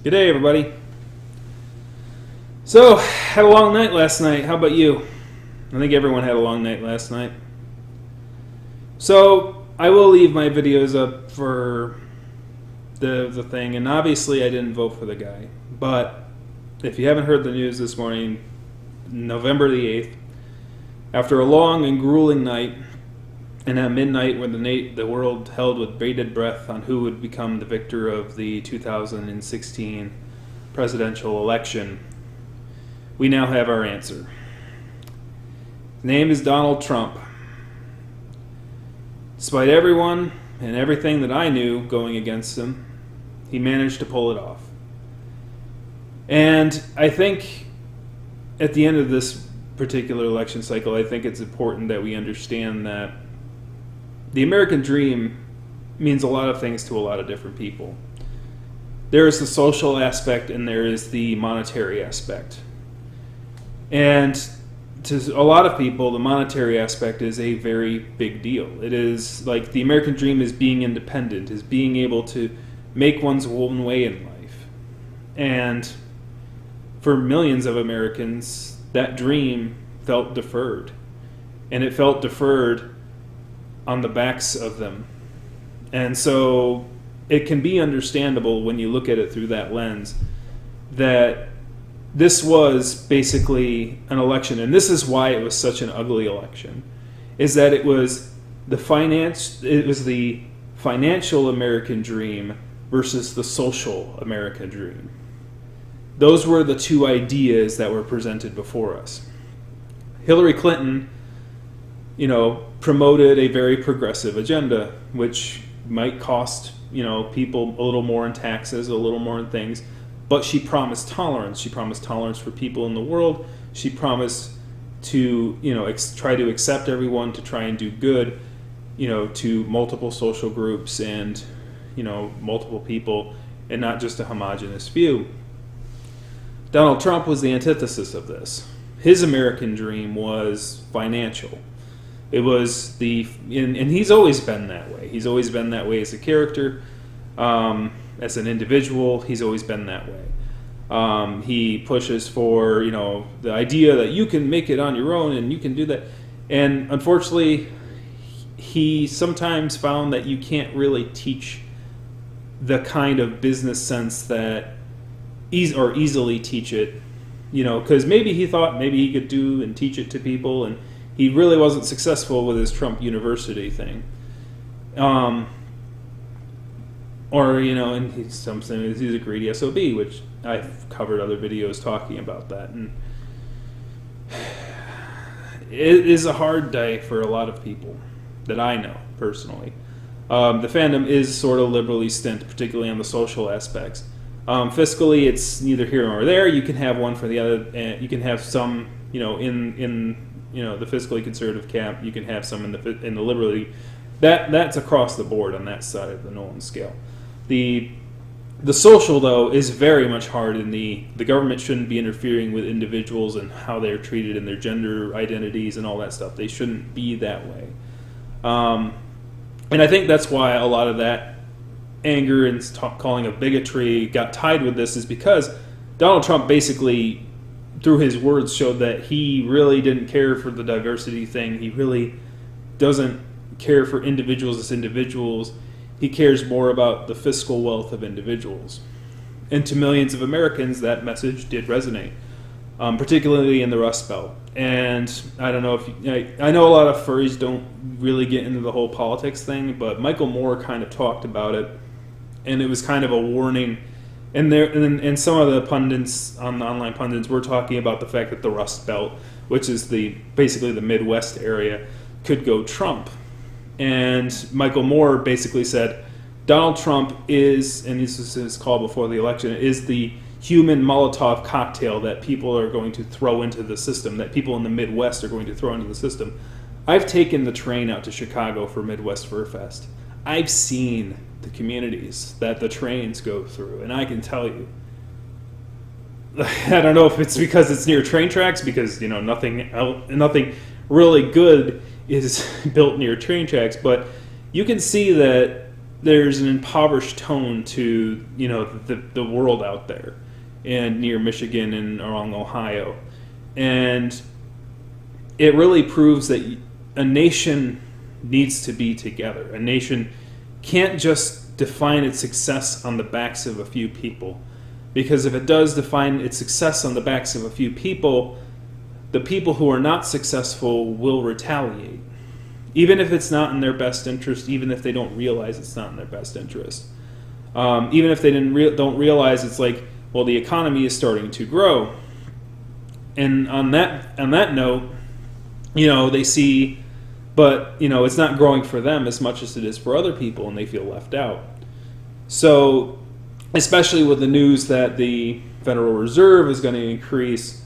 Good day, everybody. So, had a long night last night. How about you? I think everyone had a long night last night. So, I will leave my videos up for the thing, and obviously I didn't vote for the guy. But if you haven't heard the news this morning, November the 8th, after a long and grueling night, and at midnight when the world held with bated breath on who would become the victor of the 2016 presidential election, we now have our answer. His name is Donald Trump. Despite everyone and everything that I knew going against him, he managed to pull it off. And I think at the end of this particular election cycle, I think it's important that we understand that the American dream means a lot of things to a lot of different people. There is the social aspect and there is the monetary aspect. And to a lot of people, the monetary aspect is a very big deal. It is like the American dream is being independent, is being able to make one's own way in life. And for millions of Americans, that dream felt deferred. And it felt deferred on the backs of them. And so it can be understandable when you look at it through that lens that this was basically an election, and this is why it was such an ugly election, is that it was the financial American dream versus the social American dream. Those were the two ideas that were presented before us. Hillary Clinton, promoted a very progressive agenda, which might cost, people a little more in taxes, a little more in things, but she promised tolerance. She promised tolerance for people in the world. She promised to, try to accept everyone, to try and do good, to multiple social groups and, multiple people, and not just a homogenous few. Donald Trump was the antithesis of this. His American dream was financial. It was and he's always been that way. He's always been that way as a character, as an individual. He's always been that way. He pushes for, the idea that you can make it on your own and you can do that. And unfortunately, he sometimes found that you can't really teach the kind of business sense that easily teach it, because maybe he thought maybe he could do and teach it to people, and he really wasn't successful with his Trump University thing. And he's a greedy SOB, which I've covered other videos talking about that. And it is a hard day for a lot of people that I know personally. The fandom is sort of liberally stint, particularly on the social aspects. Fiscally, it's neither here nor there. You can have one for the other, and you can have some, in the fiscally conservative camp. You can have some in the liberally. That's across the board on that side of the Nolan scale. The social, though, is very much hard in the government shouldn't be interfering with individuals and how they're treated and their gender identities and all that stuff. They shouldn't be that way. And I think that's why a lot of that anger and calling of bigotry got tied with this, is because Donald Trump basically, through his words, showed that he really didn't care for the diversity thing. He really doesn't care for individuals as individuals. He cares more about the fiscal wealth of individuals. And to millions of Americans, that message did resonate, particularly in the Rust Belt. And I don't know if I know a lot of furries don't really get into the whole politics thing, but Michael Moore kind of talked about it, and it was kind of a warning. And some of the pundits, the online pundits, were talking about the fact that the Rust Belt, which is basically the Midwest area, could go Trump. And Michael Moore basically said, Donald Trump is, and this was his call before the election, is the human Molotov cocktail that people are going to throw into the system, that people in the Midwest are going to throw into the system. I've taken the train out to Chicago for Midwest Fur Fest. I've seen the communities that the trains go through, and I can tell you, I don't know if it's because it's near train tracks, because nothing really good is built near train tracks, but you can see that there's an impoverished tone to the world out there, and near Michigan and along Ohio, and it really proves that a nation needs to be together. A nation can't just define its success on the backs of a few people, because if it does define its success on the backs of a few people, the people who are not successful will retaliate, even if it's not in their best interest, even if they don't realize it's not in their best interest. Even if they don't realize, it's like, well, the economy is starting to grow. And on that note, they see, but it's not growing for them as much as it is for other people, and they feel left out. So, especially with the news that the Federal Reserve is going to increase,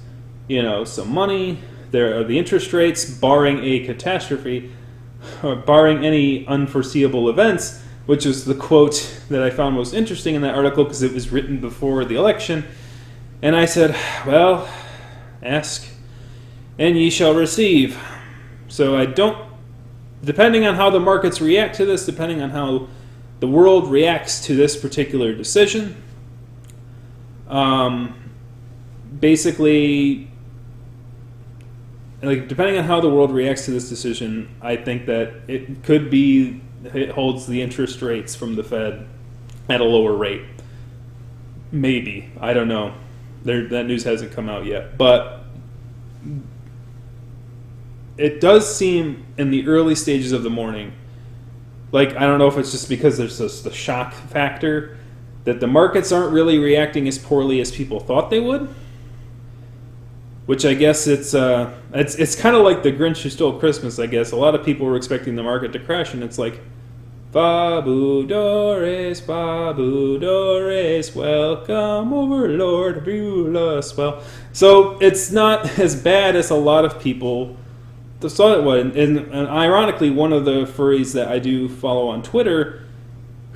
some money, there are the interest rates, barring a catastrophe, or barring any unforeseeable events, which is the quote that I found most interesting in that article because it was written before the election. And I said, well, ask and ye shall receive. So depending on how the markets react to this, depending on how the world reacts to this particular decision, basically, depending on how the world reacts to this decision, I think that it holds the interest rates from the Fed at a lower rate. Maybe. I don't know. That news hasn't come out yet. But it does seem in the early stages of the morning, I don't know if it's just because there's the shock factor, that the markets aren't really reacting as poorly as people thought they would. Which I guess it's kind of like the Grinch Who Stole Christmas, I guess. A lot of people were expecting the market to crash, and it's like, Babu Doris, welcome over, Lord, rule us well. So it's not as bad as a lot of people thought it would. And ironically, one of the furries that I do follow on Twitter,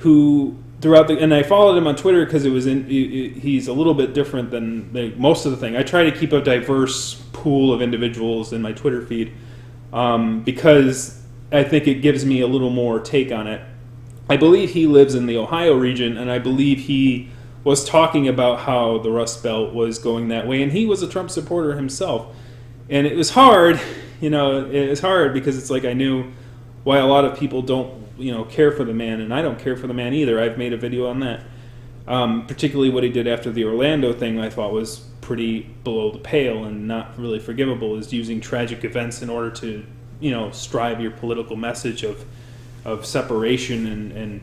and I followed him on Twitter because he's a little bit different than most of the thing. I try to keep a diverse pool of individuals in my Twitter feed because I think it gives me a little more take on it. I believe he lives in the Ohio region, and I believe he was talking about how the Rust Belt was going that way, and he was a Trump supporter himself. And it was hard, it was hard because it's like I knew why a lot of people don't care for the man, and I don't care for the man either. I've made a video on that. Particularly what he did after the Orlando thing I thought was pretty below the pale and not really forgivable, is using tragic events in order to, strive your political message of separation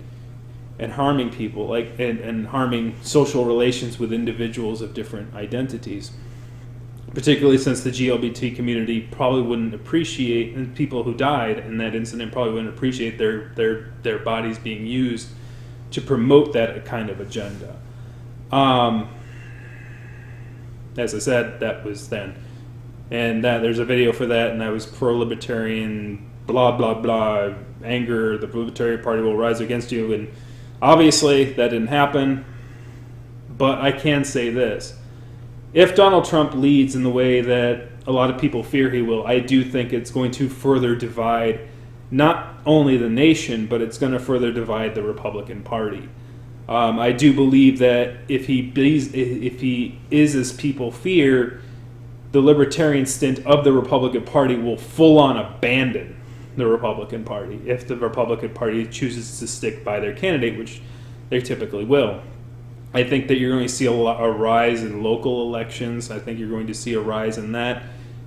and harming people, and harming social relations with individuals of different identities. Particularly since the GLBT community probably wouldn't appreciate, and people who died in that incident probably wouldn't appreciate their bodies being used to promote that kind of agenda. As I said, that was then. And there's a video for that, and I was pro-libertarian, blah, blah, blah, anger, the Libertarian Party will rise against you. And obviously that didn't happen, but I can say this. If Donald Trump leads in the way that a lot of people fear he will, I do think it's going to further divide not only the nation, but it's going to further divide the Republican Party. I do believe that if he is as people fear, the libertarian stint of the Republican Party will full-on abandon the Republican Party if the Republican Party chooses to stick by their candidate, which they typically will. I think that you're going to see a rise in local elections. I think you're going to see a rise in that.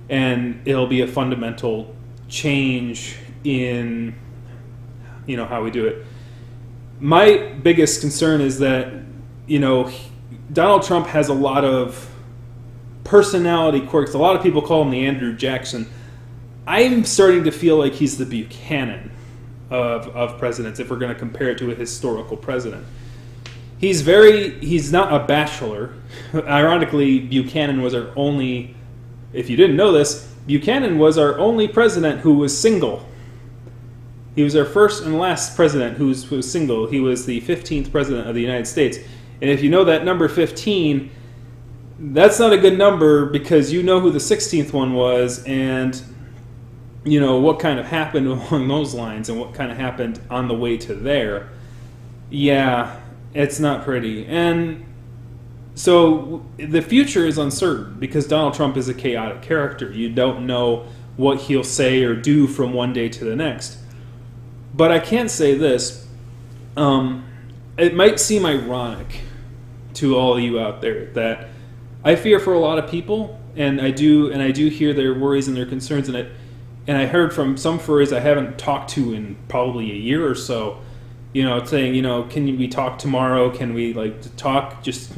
And it'll be a fundamental change in, how we do it. My biggest concern is that, Donald Trump has a lot of personality quirks. A lot of people call him the Andrew Jackson. I'm starting to feel like he's the Buchanan of presidents, if we're going to compare it to a historical president. He's not a bachelor. Ironically, Buchanan was our only, if you didn't know this, Buchanan was our only president who was single. He was our first and last president who was single. He was the 15th president of the United States. And if you know that number 15, that's not a good number because you know who the 16th one was, and what kind of happened along those lines and what kind of happened on the way to there. Yeah, it's not pretty. And so the future is uncertain because Donald Trump is a chaotic character. You don't know what he'll say or do from one day to the next. But I can say this. It might seem ironic to all of you out there that I fear for a lot of people, and I do hear their worries and their concerns in it. And I heard from some furries I haven't talked to in probably a year or so, saying, can we talk tomorrow? Can we talk? Just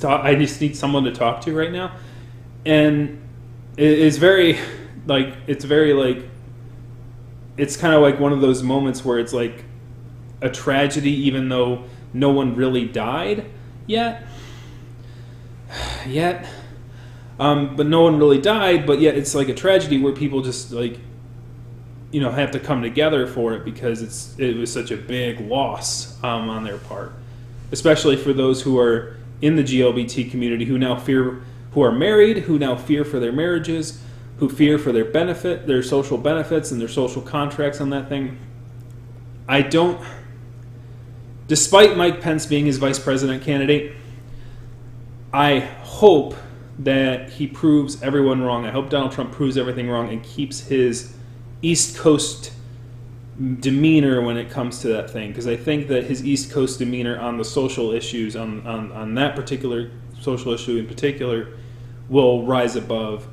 talk. I just need someone to talk to right now. And it's very it's kind of like one of those moments where it's like a tragedy, even though no one really died yet. But no one really died, but yet it's like a tragedy where people just have to come together for it because it was such a big loss on their part, especially for those who are in the GLBT community who are married, who now fear for their marriages, who fear for their social benefits and their social contracts on that thing. Despite Mike Pence being his vice president candidate, I hope that he proves everyone wrong. I hope Donald Trump proves everything wrong and keeps his East Coast demeanor when it comes to that thing. Because I think that his East Coast demeanor on the social issues, on that particular social issue in particular, will rise above,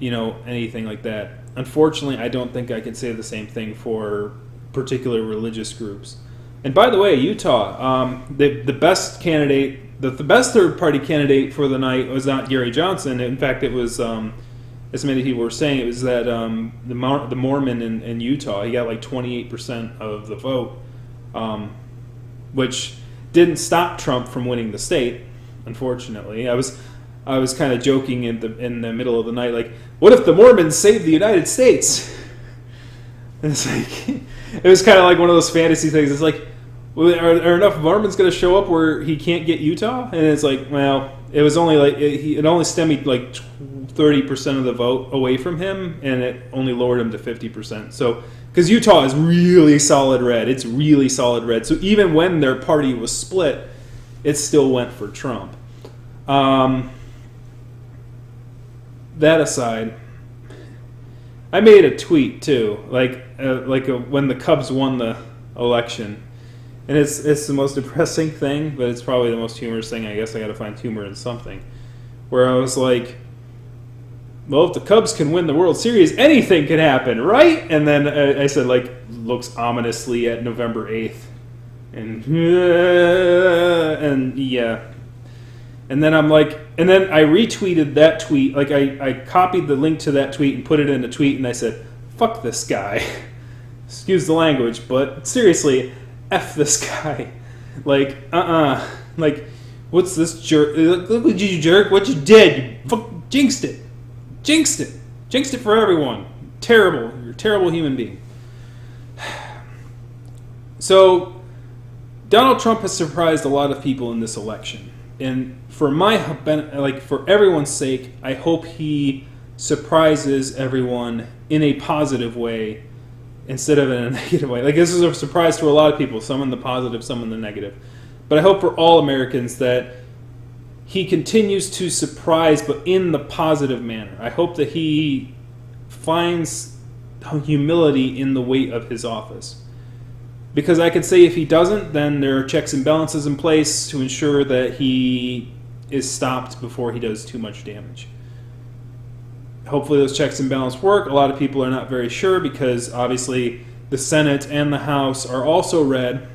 anything like that. Unfortunately, I don't think I can say the same thing for particular religious groups. And by the way, Utah, the best candidate, the best third-party candidate for the night was not Gary Johnson. In fact, it was, as many people were saying, it was that the Mormon in Utah. He got 28% of the vote, which didn't stop Trump from winning the state. Unfortunately, I was kind of joking in the middle of the night, what if the Mormons saved the United States? And it's it was kind of like one of those fantasy things. It's are enough Mormons going to show up where he can't get Utah? And it's well, it was only it only stemmed 30% of the vote away from him, and it only lowered him to 50%. So, because Utah is really solid red, it's really solid red. So even when their party was split, it still went for Trump. That aside, I made a tweet too, when the Cubs won the election, and it's the most depressing thing, but it's probably the most humorous thing. I guess I got to find humor in something. Where I was like, well, if the Cubs can win the World Series, anything can happen, right? And then I said, looks ominously at November 8th, and yeah. And then and then I retweeted that tweet. I copied the link to that tweet and put it in a tweet, and I said, fuck this guy. Excuse the language, but seriously, F this guy. What's this jerk? Look what you jerk. What you did. You jinxed it. Jinxed it for everyone. Terrible. You're a terrible human being. So, Donald Trump has surprised a lot of people in this election. And for for everyone's sake, I hope he surprises everyone in a positive way instead of in a negative way. This is a surprise to a lot of people, some in the positive, some in the negative. But I hope for all Americans that he continues to surprise, but in the positive manner. I hope that he finds humility in the weight of his office. Because I could say if he doesn't, then there are checks and balances in place to ensure that he is stopped before he does too much damage. Hopefully those checks and balances work. A lot of people are not very sure because obviously the Senate and the House are also red.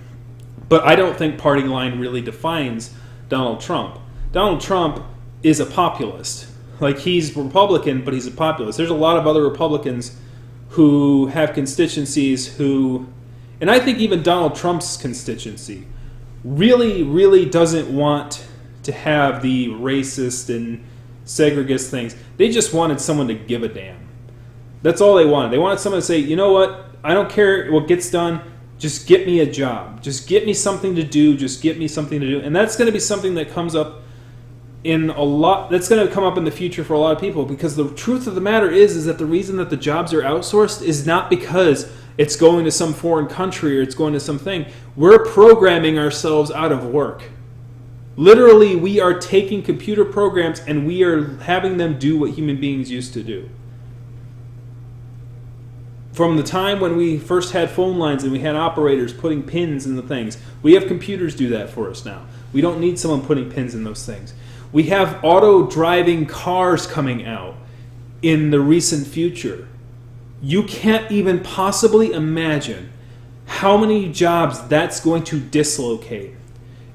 But I don't think party line really defines Donald Trump. Donald Trump is a populist. He's Republican, but he's a populist. There's a lot of other Republicans who have constituencies who... And I think even Donald Trump's constituency really, really doesn't want to have the racist and segregist things. They just wanted someone to give a damn. That's all they wanted. They wanted someone to say, you know what, I don't care what gets done, just get me a job. Just get me something to do, just get me something to do. And that's going to be something that comes up that's going to come up in the future for a lot of people, because the truth of the matter is that the reason that the jobs are outsourced is not because it's going to some foreign country or it's going to something. We're programming ourselves out of work. Literally, we are taking computer programs and we are having them do what human beings used to do. From the time when we first had phone lines and we had operators putting pins in the things, we have computers do that for us now. We don't need someone putting pins in those things. We have auto-driving cars coming out in the recent future. You can't even possibly imagine how many jobs that's going to dislocate.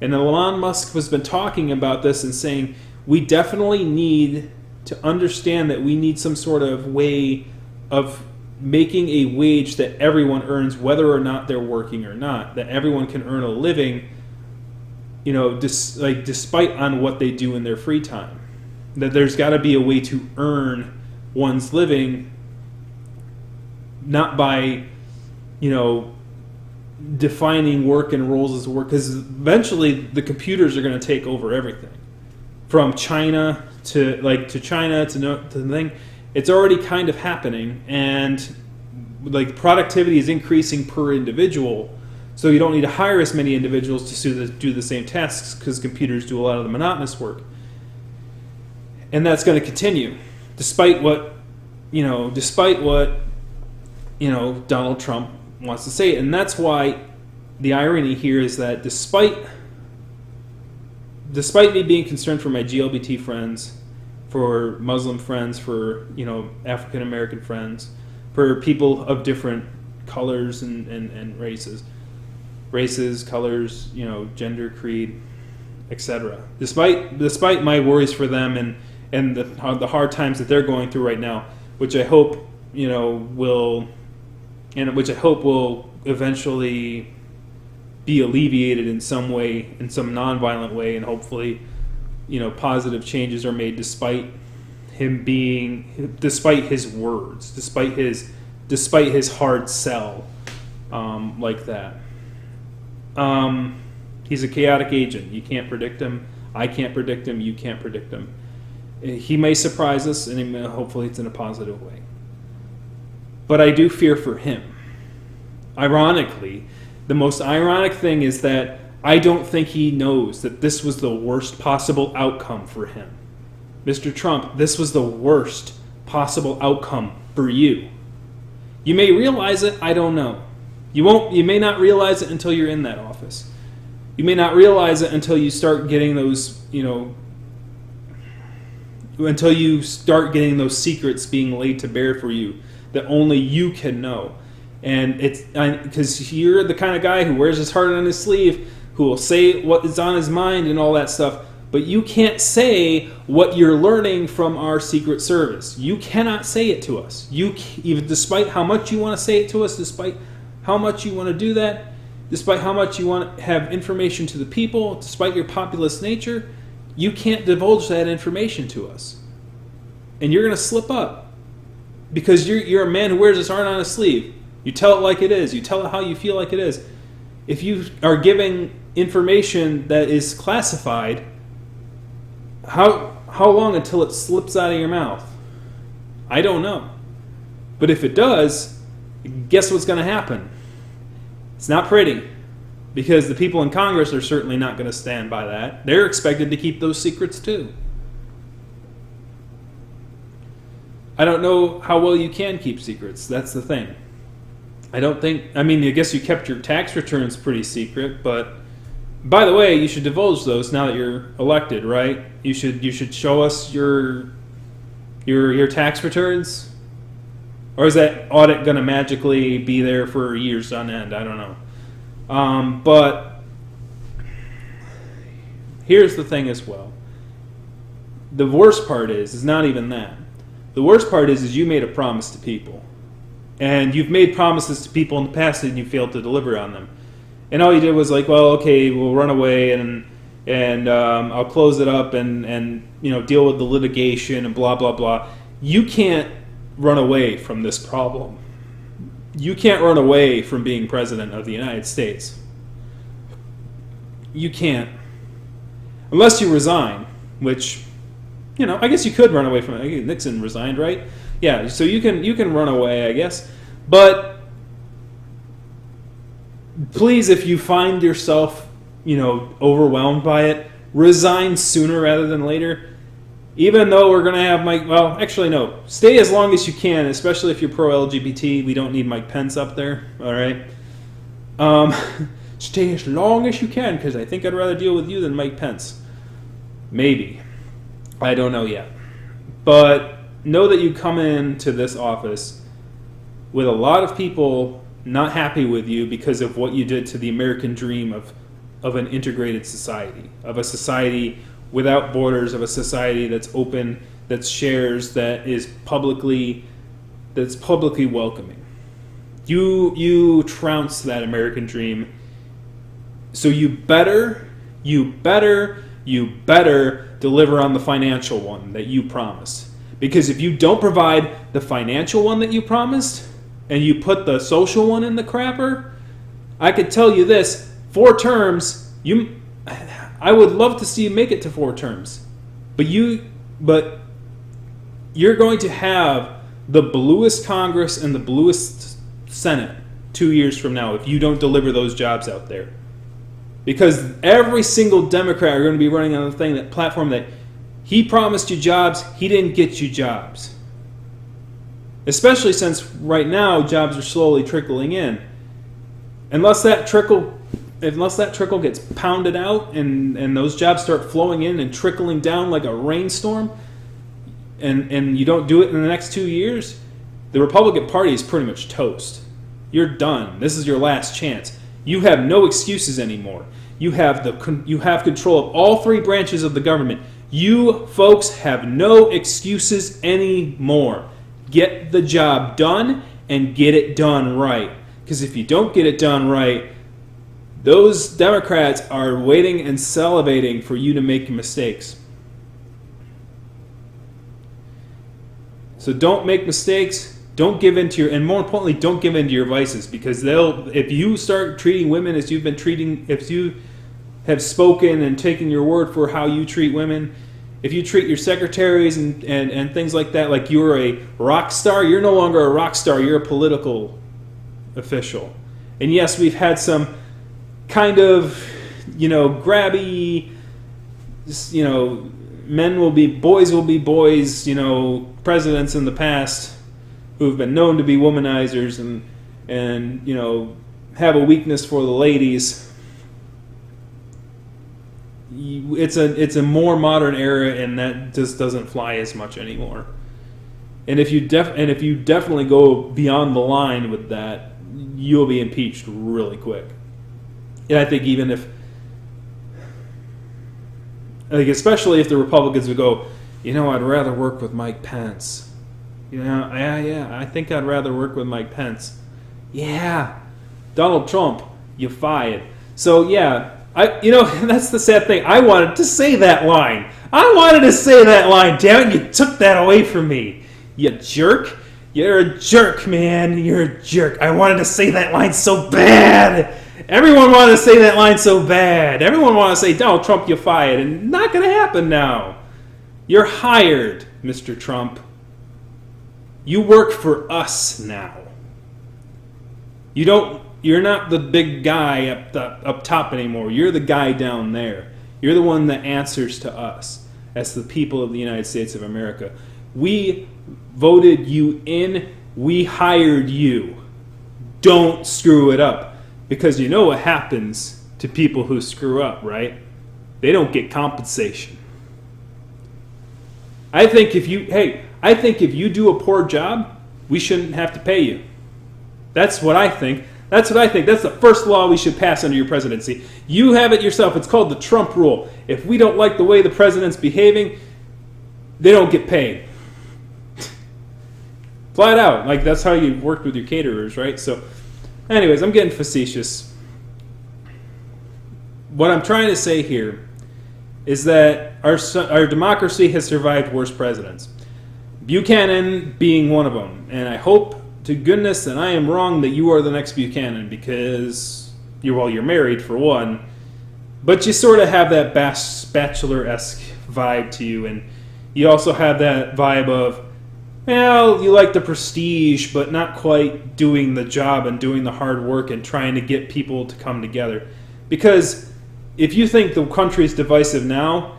And Elon Musk has been talking about this and saying we definitely need to understand that we need some sort of way of making a wage that everyone earns, whether or not they're working or not, that everyone can earn a living, despite on what they do in their free time. That there's got to be a way to earn one's living, not by, defining work and roles as work, because eventually the computers are going to take over everything, from China to the thing. It's already kind of happening, and productivity is increasing per individual, so you don't need to hire as many individuals to do the same tasks because computers do a lot of the monotonous work, and that's going to continue, despite what Donald Trump wants to say. And that's why the irony here is that despite me being concerned for my GLBT friends, for Muslim friends, for African American friends, for people of different colors and races, colors, gender, creed, etc. Despite my worries for them and the hard times that they're going through right now, which I hope will eventually be alleviated in some way, in some nonviolent way, and hopefully, positive changes are made despite his words, despite his hard sell, like that. He's a chaotic agent. You can't predict him. I can't predict him. You can't predict him. He may surprise us, and hopefully it's in a positive way. But I do fear for him. Ironically, the most ironic thing is that I don't think he knows that this was the worst possible outcome for him. Mr. Trump, this was the worst possible outcome for you. You may realize it, I don't know. You may not realize it until you're in that office. You may not realize it until you start getting those, until you start getting those secrets being laid to bear for you that only you can know. And it's because you're the kind of guy who wears his heart on his sleeve, who will say what is on his mind and all that stuff, but you can't say what you're learning from our Secret Service. You cannot say it to us. Even despite how much you want to say it to us, despite how much you want to do that, despite how much you want to have information to the people, despite your populist nature, you can't divulge that information to us. And you're going to slip up because you're a man who wears his heart on his sleeve. You tell it like it is. You tell it how you feel like it is. If you are giving information that is classified, how long until it slips out of your mouth? I don't know. But if it does, guess what's going to happen? It's not pretty, because the people in Congress are certainly not going to stand by that. They're expected to keep those secrets too. I don't know how well you can keep secrets. That's the thing. I guess you kept your tax returns pretty secret, but by the way, you should divulge those now that you're elected, right? You should show us your tax returns? Or is that audit going to magically be there for years on end? I don't know. But here's the thing as well. The worst part is not even that. The worst part is you made a promise to people. And you've made promises to people in the past and you failed to deliver on them. And all you did was okay, we'll run away and I'll close it up and deal with the litigation and blah, blah, blah. You can't run away from this problem. You can't run away from being president of the United States. You can't. Unless you resign, which, I guess you could run away from it. Nixon resigned, right? Yeah, so you can run away, I guess. But please, if you find yourself, overwhelmed by it, resign sooner rather than later. Even though we're going to have Mike, well, actually, no. Stay as long as you can, especially if you're pro-LGBT. We don't need Mike Pence up there, all right? Stay as long as you can, because I think I'd rather deal with you than Mike Pence. Maybe. I don't know yet. But know that you come into this office with a lot of people not happy with you because of what you did to the American dream of an integrated society, of a society without borders, of a society that's open, that shares, that's publicly welcoming. You trounce that American dream. So you better deliver on the financial one that you promised. Because if you don't provide the financial one that you promised, and you put the social one in the crapper, I could tell you this, 4 terms, I would love to see you make it to 4 terms. But you're going to have the bluest Congress and the bluest Senate 2 years from now if you don't deliver those jobs out there. Because every single Democrat are going to be running on the platform that he promised you jobs, he didn't get you jobs. Especially since right now jobs are slowly trickling in. Unless that trickle gets pounded out and those jobs start flowing in and trickling down like a rainstorm, and you don't do it in the next 2 years, the Republican Party is pretty much toast. You're done. This is your last chance. You have no excuses anymore. You have control of all 3 branches of the government. You folks have no excuses anymore. Get the job done and get it done right. Because if you don't get it done right, those Democrats are waiting and salivating for you to make mistakes. So don't make mistakes. Don't give in to and more importantly, don't give in to your vices, because if you start treating women as you've been treating, if you have spoken and taken your word for how you treat women, if you treat your secretaries and things like that like you're a rock star, you're no longer a rock star, you're a political official. And yes, we've had some kind of, grabby, men will be boys, presidents in the past who've been known to be womanizers and have a weakness for the ladies. It's a more modern era, and that just doesn't fly as much anymore. And if you definitely go beyond the line with that, you'll be impeached really quick. And I think especially if the Republicans would go, I'd rather work with Mike Pence. I think I'd rather work with Mike Pence. Yeah, Donald Trump, you fired. So yeah, that's the sad thing. I wanted to say that line. Damn it, you took that away from me. You jerk. You're a jerk, man. You're a jerk. I wanted to say that line so bad. Everyone wanted to say that line so bad. Everyone wanted to say, Donald Trump, you fired. And not going to happen now. You're hired, Mr. Trump. You work for us now. You're not the big guy up top anymore. You're the guy down there. You're the one that answers to us as the people of the United States of America. We voted you in. We hired you. Don't screw it up. Because you know what happens to people who screw up, right? They don't get compensation. I think if you do a poor job, we shouldn't have to pay you. That's what I think. That's the first law we should pass under your presidency. You have it yourself. It's called the Trump rule. If we don't like the way the president's behaving, they don't get paid. Flat out. Like, that's how you worked with your caterers, right? So, anyways, I'm getting facetious. What I'm trying to say here is that our democracy has survived worse presidents. Buchanan being one of them. And I hope to goodness that I am wrong that you are the next Buchanan, because you're married for one, but you sort of have that Bachelor-esque vibe to you, and you also have that vibe of well, you like the prestige, but not quite doing the job and doing the hard work and trying to get people to come together. Because if you think the country is divisive now,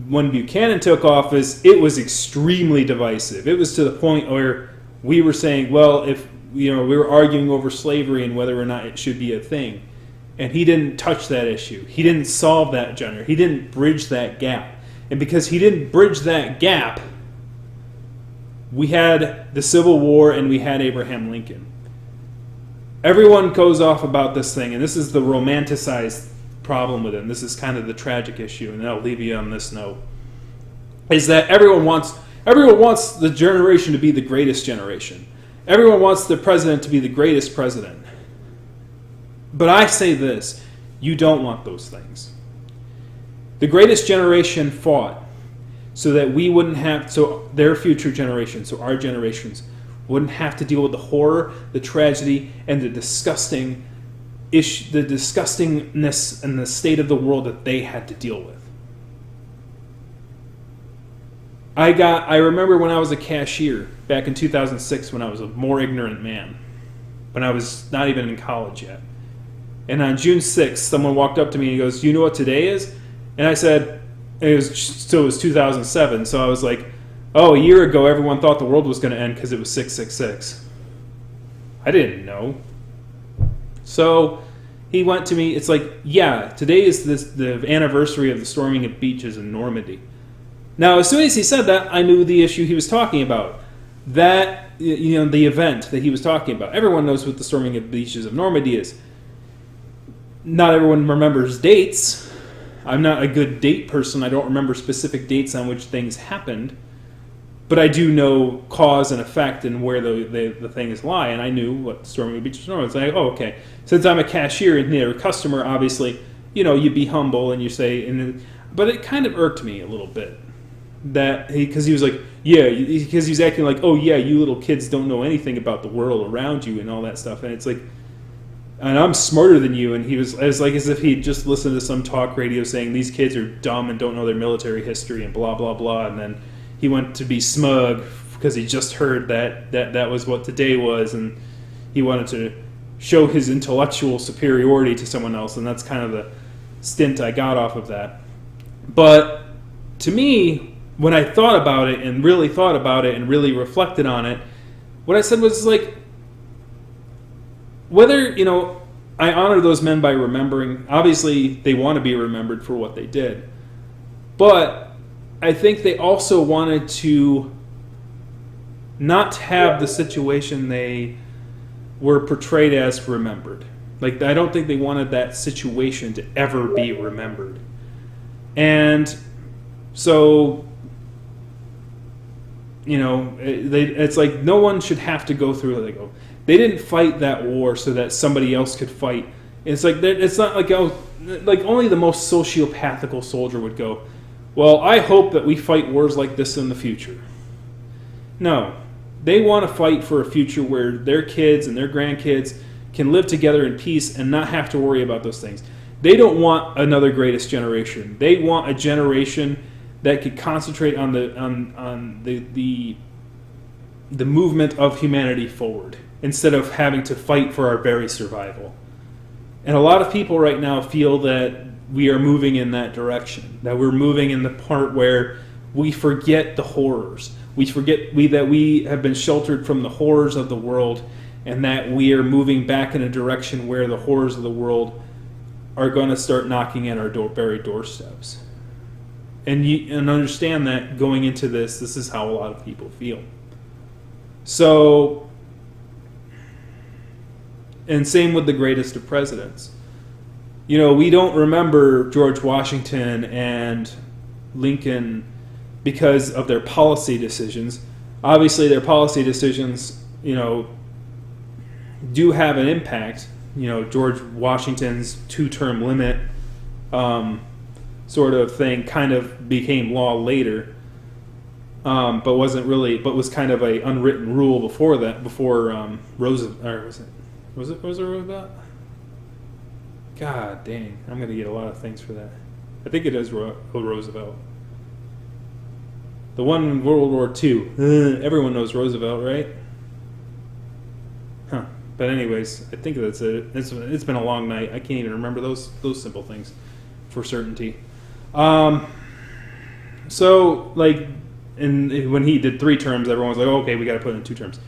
when Buchanan took office, it was extremely divisive. It was to the point where we were saying, well, if we were arguing over slavery and whether or not it should be a thing. And he didn't touch that issue. He didn't solve that gender. He didn't bridge that gap. And because he didn't bridge that gap, we had the Civil War and we had Abraham Lincoln. Everyone goes off about this thing, and this is the romanticized problem with it, and this is kind of the tragic issue, and I'll leave you on this note, is that everyone wants the generation to be the greatest generation. Everyone wants the president to be the greatest president. But I say this, you don't want those things. The greatest generation fought so that we wouldn't have, so their future generations, so our generations, wouldn't have to deal with the horror, the tragedy, and the disgustingness and the state of the world that they had to deal with. I remember when I was a cashier back in 2006 when I was a more ignorant man, when I was not even in college yet. And on June 6th, someone walked up to me and he goes, "You know what today is?" And I said, it was 2007, so I was like, oh, a year ago everyone thought the world was going to end because it was 666. I didn't know. So he went to me, it's like, yeah, today is the anniversary of the storming of beaches in Normandy. Now, as soon as he said that, I knew the issue he was talking about. That, the event that he was talking about. Everyone knows what the storming of beaches of Normandy is. Not everyone remembers dates. I'm not a good date person. I don't remember specific dates on which things happened. But I do know cause and effect and where the things lie. And I knew what storming of beaches of Normandy was. Like, oh, okay. Since I'm a cashier and a customer, obviously, you be humble and you say, but it kind of irked me a little bit. Because he was like, yeah, because he was acting like, oh yeah, you little kids don't know anything about the world around you and all that stuff. And it's like, and I'm smarter than you. And it was like as if he'd just listened to some talk radio saying these kids are dumb and don't know their military history and blah, blah, blah. And then he went to be smug because he just heard that was what today was. And he wanted to show his intellectual superiority to someone else. And that's kind of the stint I got off of that. But to me, when I thought about it and really thought about it and really reflected on it, what I said was like, whether, I honor those men by remembering, obviously they want to be remembered for what they did. But I think they also wanted to not have the situation they were portrayed as remembered. Like, I don't think they wanted that situation to ever be remembered. And so, it's like no one should have to go through it. They didn't fight that war so that somebody else could fight. It's like it's not like only the most sociopathical soldier would go, well, I hope that we fight wars like this in the future. No, they want to fight for a future where their kids and their grandkids can live together in peace and not have to worry about those things. They don't want another greatest generation. They want a generation that could concentrate on the movement of humanity forward instead of having to fight for our very survival. And a lot of people right now feel that we are moving in that direction, that we're moving in the part where we forget the horrors. We forget that we have been sheltered from the horrors of the world, and that we are moving back in a direction where the horrors of the world are going to start knocking at our very doorsteps. And understand that going into this is how a lot of people feel. So, and same with the greatest of presidents. We don't remember George Washington and Lincoln because of their policy decisions. Obviously, their policy decisions, do have an impact. George Washington's 2-term limit sort of thing kind of became law later, but was kind of a unwritten rule before that. Before Roosevelt, or was it Roosevelt? God dang, I'm gonna get a lot of things for that. I think it is Roosevelt. The one in World War II. Everyone knows Roosevelt, right? Huh. But anyways, I think that's it. It's been a long night. I can't even remember those simple things for certainty. So, like, when he did 3 terms, everyone was like, oh, okay, we got to put in 2 terms.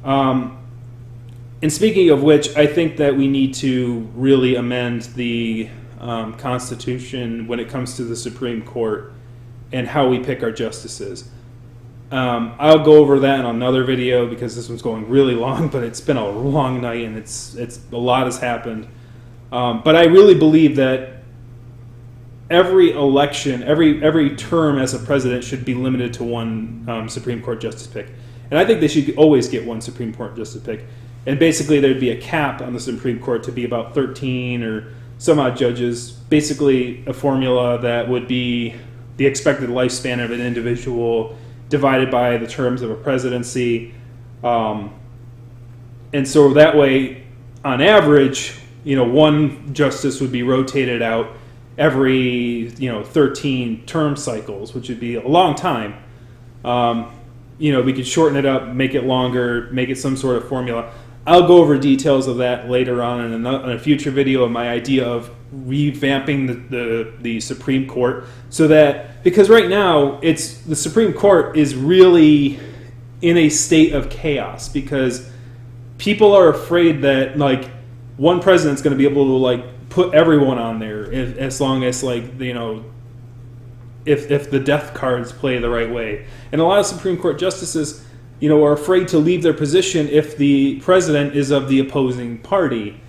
And speaking of which, I think that we need to really amend the Constitution when it comes to the Supreme Court and how we pick our justices. I'll go over that in another video because this one's going really long, but it's been a long night and it's a lot has happened. But I really believe that every election, every term as a president should be limited to one Supreme Court justice pick. And I think they should always get one Supreme Court justice pick. And basically there'd be a cap on the Supreme Court to be about 13 or some odd judges. Basically a formula that would be the expected lifespan of an individual divided by the terms of a presidency. And so that way, on average, one justice would be rotated out every 13 term cycles, which would be a long time. We could shorten it up, make it longer, make it some sort of formula. I'll go over details of that later on in a future video of my idea of revamping the Supreme Court, so that, because right now the Supreme Court is really in a state of chaos because people are afraid that like one president's going to be able to like put everyone on there as long as if the death cards play the right way. And a lot of Supreme Court justices are afraid to leave their position if the president is of the opposing party.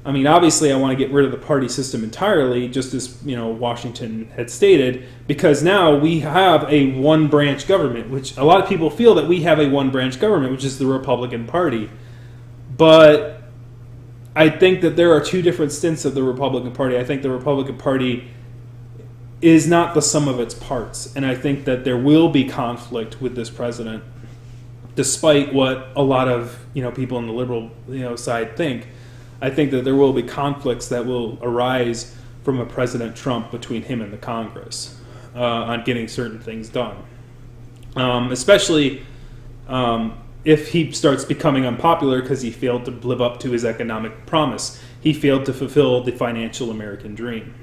I mean, obviously I want to get rid of the party system entirely, just as Washington had stated, because now we have a one-branch government, which a lot of people feel that we have a one-branch government, which is the Republican Party. But I think that there are 2 different stints of the Republican Party. I think the Republican Party is not the sum of its parts, and I think that there will be conflict with this president, despite what a lot of people in the liberal side think. I think that there will be conflicts that will arise from a President Trump between him and the Congress on getting certain things done, especially if he starts becoming unpopular because he failed to live up to his economic promise. He failed to fulfill the financial American dream.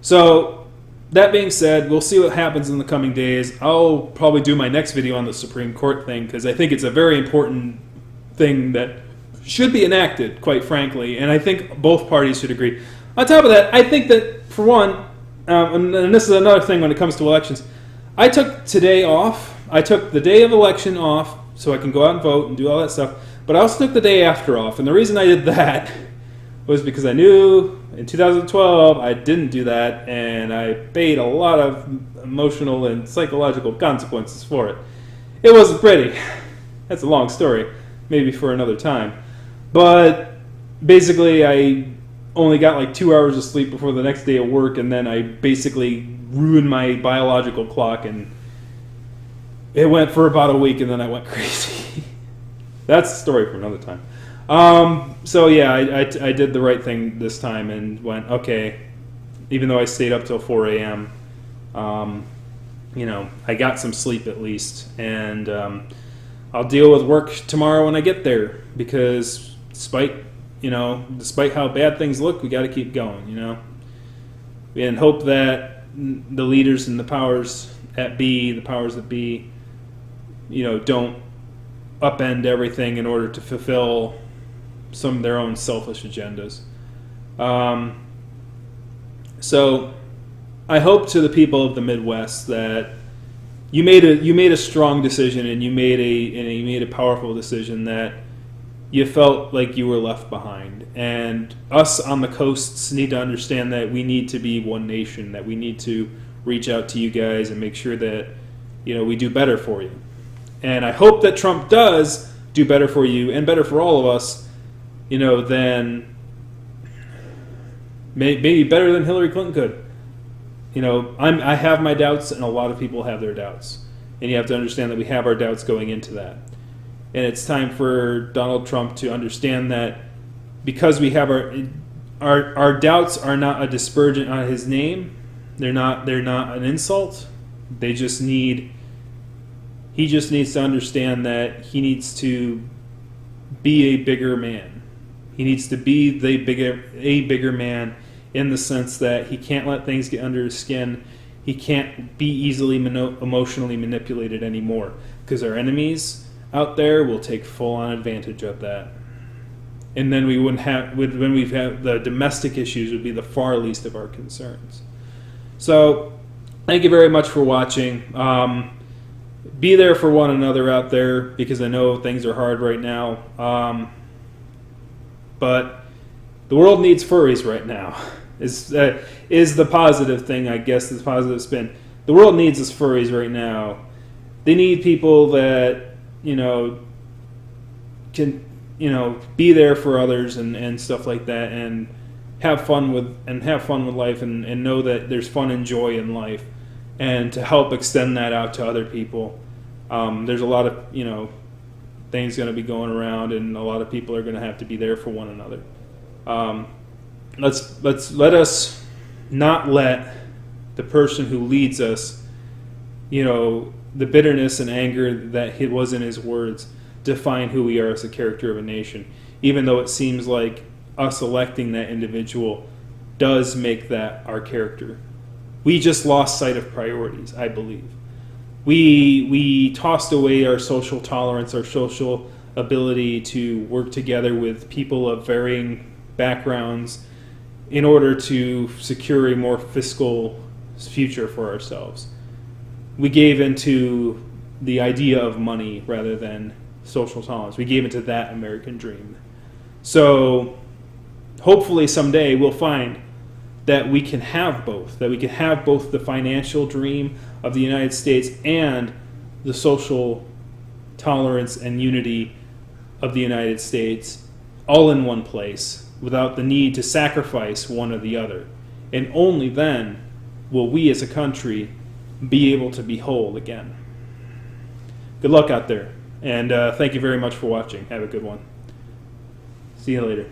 So that being said, we'll see what happens in the coming days. I'll probably do my next video on the Supreme Court thing because I think it's a very important thing that should be enacted, quite frankly, and I think both parties should agree. On top of that, I think that, for one, and this is another thing when it comes to elections, I took today off. I took the day of election off so I can go out and vote and do all that stuff, but I also took the day after off, and the reason I did that was because I knew in 2012 I didn't do that, and I paid a lot of emotional and psychological consequences for it. It wasn't pretty. That's a long story, maybe for another time. But basically I only got like 2 hours of sleep before the next day of work, and then I basically ruined my biological clock, and it went for about a week, and then I went crazy. That's the story for another time. So yeah, I did the right thing this time and went, okay, even though I stayed up till 4 a.m., I got some sleep at least, and I'll deal with work tomorrow when I get there, because despite how bad things look, we got to keep going, and hope that the leaders and the powers that be, don't upend everything in order to fulfill some of their own selfish agendas. So I hope to the people of the Midwest that you made a strong decision, and you made a powerful decision, that you felt like you were left behind. And us on the coasts need to understand that we need to be one nation, that we need to reach out to you guys and make sure that we do better for you. And I hope that Trump does do better for you and better for all of us, than maybe better than Hillary Clinton could. I have my doubts, and a lot of people have their doubts. And you have to understand that we have our doubts going into that. And it's time for Donald Trump to understand that because we have our doubts are not a disparagement on his name. They're not an insult. They just need. He just needs to understand that he needs to be a bigger man. He needs to be a bigger man in the sense that he can't let things get under his skin. He can't be easily emotionally manipulated anymore, because our enemies out there will take full-on advantage of that. And then we wouldn't have, when we've had the domestic issues, would be the far least of our concerns. So, thank you very much for watching. Be there for one another out there, because I know things are hard right now. But the world needs furries right now. Is the positive thing, I guess, the positive spin. The world needs us furries right now. They need people that, can, be there for others and stuff like that, and have fun with life, and know that there's fun and joy in life, and to help extend that out to other people. There's a lot of things going to be going around, and a lot of people are going to have to be there for one another. Let us not let the person who leads us, the bitterness and anger that it was in his words, define who we are as a character of a nation. Even though it seems like us electing that individual does make that our character. We just lost sight of priorities, I believe. We tossed away our social tolerance, our social ability to work together with people of varying backgrounds in order to secure a more fiscal future for ourselves. We gave into the idea of money rather than social tolerance. We gave into that American dream. So hopefully someday we'll find that we can have both, the financial dream of the United States and the social tolerance and unity of the United States all in one place, without the need to sacrifice one or the other. And only then will we as a country be able to be whole again. Good luck out there, and thank you very much for watching. Have a good one. See you later.